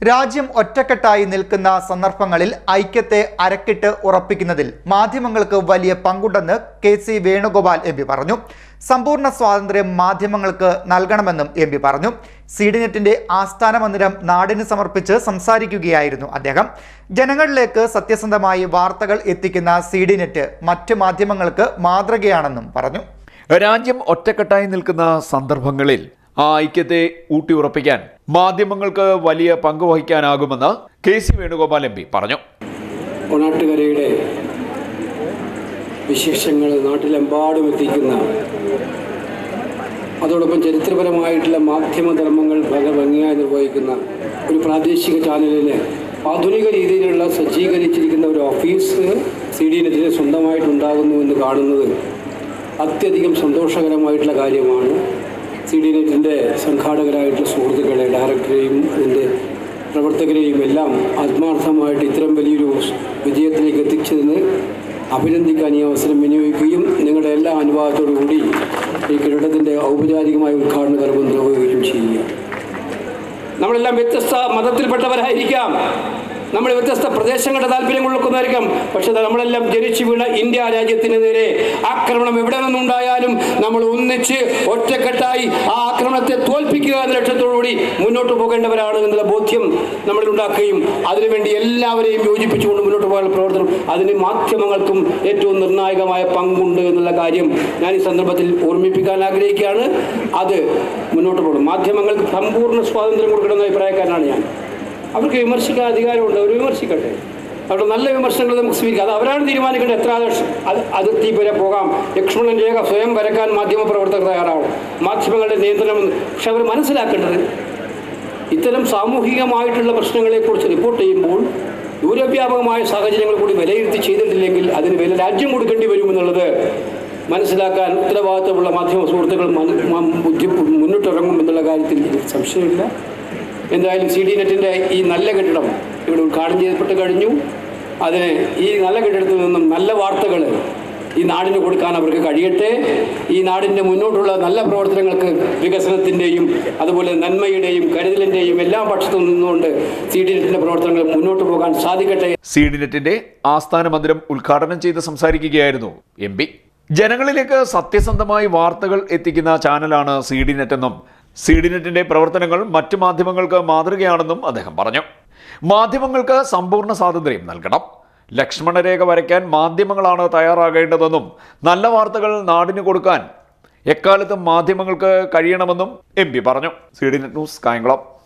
രാജ്യം ഒറ്റക്കെട്ടായി നിൽക്കുന്ന സന്ദർഭങ്ങളിൽ ഐക്യത്തെ അരക്കിട്ട് ഉറപ്പിക്കുന്നതിൽ മാധ്യമങ്ങൾക്ക് വലിയ പങ്കുണ്ടെന്ന് കെ.സി. വേണുഗോപാൽ എം.പി. പറഞ്ഞു. സമ്പൂർണ്ണ സ്വാതന്ത്ര്യം മാധ്യമങ്ങൾക്ക് നൽകണമെന്നും എം.പി. പറഞ്ഞു. സി.ഡി.നെറ്റിന്റെ ആസ്ഥാന മന്ദിരം നാടിന് സമർപ്പിച്ച് സംസാരിക്കുകയായിരുന്നു അദ്ദേഹം. ജനങ്ങളിലേക്ക് സത്യസന്ധമായി വാർത്തകൾ എത്തിക്കുന്ന സി.ഡി.നെറ്റ് മറ്റ് മാധ്യമങ്ങൾക്ക് മാതൃകയാണെന്നും പറഞ്ഞു. രാജ്യം ഒറ്റക്കെട്ടായി നിൽക്കുന്ന സന്ദർഭങ്ങളിൽ ആ ഐക്യത്തെ ഊട്ടിയുറപ്പിക്കാൻ മാധ്യമങ്ങൾക്ക് വലിയ പങ്ക് വഹിക്കാനാകുമെന്ന് കെ.സി. വേണുഗോപാൽ എം.പി. പറഞ്ഞു. ഓണാട്ടുകരയുടെ വിശേഷങ്ങൾ നാട്ടിലെമ്പാടും എത്തിക്കുന്ന, അതോടൊപ്പം ചരിത്രപരമായിട്ടുള്ള മാധ്യമധർമ്മങ്ങൾ ഭംഗിയായി നിർവഹിക്കുന്ന ഒരു പ്രാദേശിക ചാനലിന് ആധുനിക രീതിയിലുള്ള സജ്ജീകരിച്ചിരിക്കുന്ന ഒരു ഓഫീസ് സി.ഡി.നെറ്റിന് സ്വന്തമായിട്ടുണ്ടാകുന്നു എന്ന് കാണുന്നത് അത്യധികം സന്തോഷകരമായിട്ടുള്ള കാര്യമാണ്. സി.ഡി.നെറ്റിൻ്റെ സംഘാടകരായിട്ടുള്ള സുഹൃത്തുക്കളെ, ഡയറക്ടറെയും അതിൻ്റെ പ്രവർത്തകരെയും എല്ലാം ആത്മാർത്ഥമായിട്ട് ഇത്തരം വലിയൊരു വിജയത്തിലേക്ക് എത്തിച്ചതിന് അഭിനന്ദിക്കാൻ ഈ അവസരം വിനിയോഗിക്കുകയും നിങ്ങളുടെ എല്ലാ അനുവാദത്തോടു കൂടി ഈ കെട്ടിടത്തിൻ്റെ ഔപചാരികമായ ഉദ്ഘാടന കർമ്മം നിർവഹിക്കുകയും ചെയ്യുക. നമ്മളെല്ലാം വ്യത്യസ്ത മതത്തിൽപ്പെട്ടവരായിരിക്കാം, നമ്മൾ വ്യത്യസ്ത പ്രദേശങ്ങളുടെ താല്പര്യം കൊള്ളുന്നതായിരിക്കാം. പക്ഷേ നമ്മളെല്ലാം ജനിച്ചു വീണ ഇന്ത്യ രാജ്യത്തിന് നേരെ ആക്രമണം എവിടെ നിന്നുണ്ടായാലും നമ്മൾ ഒന്നിച്ച് ഒറ്റക്കെട്ടായി ആ ആക്രമണത്തെ തോൽപ്പിക്കുക എന്ന ലക്ഷ്യത്തോടുകൂടി മുന്നോട്ട് പോകേണ്ടവരാണ് എന്നുള്ള ബോധ്യം നമ്മളിൽ ഉണ്ടാക്കുകയും അതിനുവേണ്ടി എല്ലാവരെയും യോജിപ്പിച്ചുകൊണ്ട് മുന്നോട്ട് പോകാനുള്ള പ്രവർത്തനം, അതിന് മാധ്യമങ്ങൾക്കും ഏറ്റവും നിർണായകമായ പങ്കുണ്ട് എന്നുള്ള കാര്യം ഞാൻ ഈ സന്ദർഭത്തിൽ ഓർമ്മിപ്പിക്കാൻ ആഗ്രഹിക്കുകയാണ്. അത് മുന്നോട്ട് പോകണം. മാധ്യമങ്ങൾക്ക് സമ്പൂർണ്ണ സ്വാതന്ത്ര്യം കൊടുക്കണമെന്ന അഭിപ്രായക്കാരനാണ് ഞാൻ. അവർക്ക് വിമർശിക്കാൻ അധികാരമുണ്ട്, അവർ വിമർശിക്കട്ടെ. അവരുടെ നല്ല വിമർശനങ്ങൾ നമുക്ക് സ്വീകരിക്കാം. അത് അവരാണ് തീരുമാനിക്കേണ്ടത്. എത്ര അതിർത്തി വരെ പോകാം. ലക്ഷ്മണൻ രേഖ സ്വയം വരക്കാൻ മാധ്യമ പ്രവർത്തകർ തയ്യാറാവും. മാധ്യമങ്ങളുടെ നിയന്ത്രണം. പക്ഷെ അവർ മനസ്സിലാക്കേണ്ടത് ഇത്തരം സാമൂഹികമായിട്ടുള്ള പ്രശ്നങ്ങളെക്കുറിച്ച് റിപ്പോർട്ട് ചെയ്യുമ്പോൾ ദൂരവ്യാപകമായ സാഹചര്യങ്ങൾ കൂടി വിലയിരുത്തി ചെയ്തിട്ടില്ലെങ്കിൽ അതിന് വില രാജ്യം കൊടുക്കേണ്ടി വരുമെന്നുള്ളത് മനസ്സിലാക്കാൻ ഉത്തരവാദിത്തമുള്ള മാധ്യമ സുഹൃത്തുക്കൾ മുന്നിട്ടിറങ്ങും എന്നുള്ള കാര്യത്തിൽ സംശയമില്ല. എന്തായാലും സി.ഡി.നെറ്റിൻ്റെ ഈ നല്ല കെട്ടിടം ഇവിടെ ഉദ്ഘാടനം ചെയ്യപ്പെട്ട് കഴിഞ്ഞു. അതിന് ഈ നല്ല കെട്ടിടത്തിൽ നിന്നും നല്ല വാർത്തകൾ ഈ നാടിന് കൊടുക്കാൻ അവർക്ക് കഴിയട്ടെ. ഈ നാടിൻ്റെ മുന്നോട്ടുള്ള നല്ല പ്രവർത്തനങ്ങൾക്ക്, വികസനത്തിൻ്റെയും അതുപോലെ നന്മയുടെയും കരുതലിൻ്റെയും എല്ലാ പക്ഷത്തും നിന്നുകൊണ്ട് സി.ഡി.നെറ്റിൻ്റെ പ്രവർത്തനങ്ങൾ മുന്നോട്ട് പോകാൻ സാധിക്കട്ടെ. സി.ഡി.നെറ്റിന്റെ ആസ്ഥാന മന്ദിരം ഉദ്ഘാടനം ചെയ്ത് സംസാരിക്കുകയായിരുന്നു എം.പി. ജനങ്ങളിലേക്ക് സത്യസന്ധമായി വാർത്തകൾ എത്തിക്കുന്ന ചാനലാണ് സി.ഡി.നെറ്റ് എന്നും സി.ഡി.നെറ്റിന്റെ പ്രവർത്തനങ്ങൾ മറ്റു മാധ്യമങ്ങൾക്ക് മാതൃകയാണെന്നും അദ്ദേഹം പറഞ്ഞു. മാധ്യമങ്ങൾക്ക് സമ്പൂർണ്ണ സ്വാതന്ത്ര്യം നൽകണം. ലക്ഷ്മണരേഖ വരയ്ക്കാൻ മാധ്യമങ്ങളാണ് തയ്യാറാകേണ്ടതെന്നും നല്ല വാർത്തകൾ നാടിന് കൊടുക്കാൻ എക്കാലത്തും മാധ്യമങ്ങൾക്ക് കഴിയണമെന്നും എം.പി. പറഞ്ഞു. സി.ഡി.നെറ്റ് ന്യൂസ്, കായംകുളം.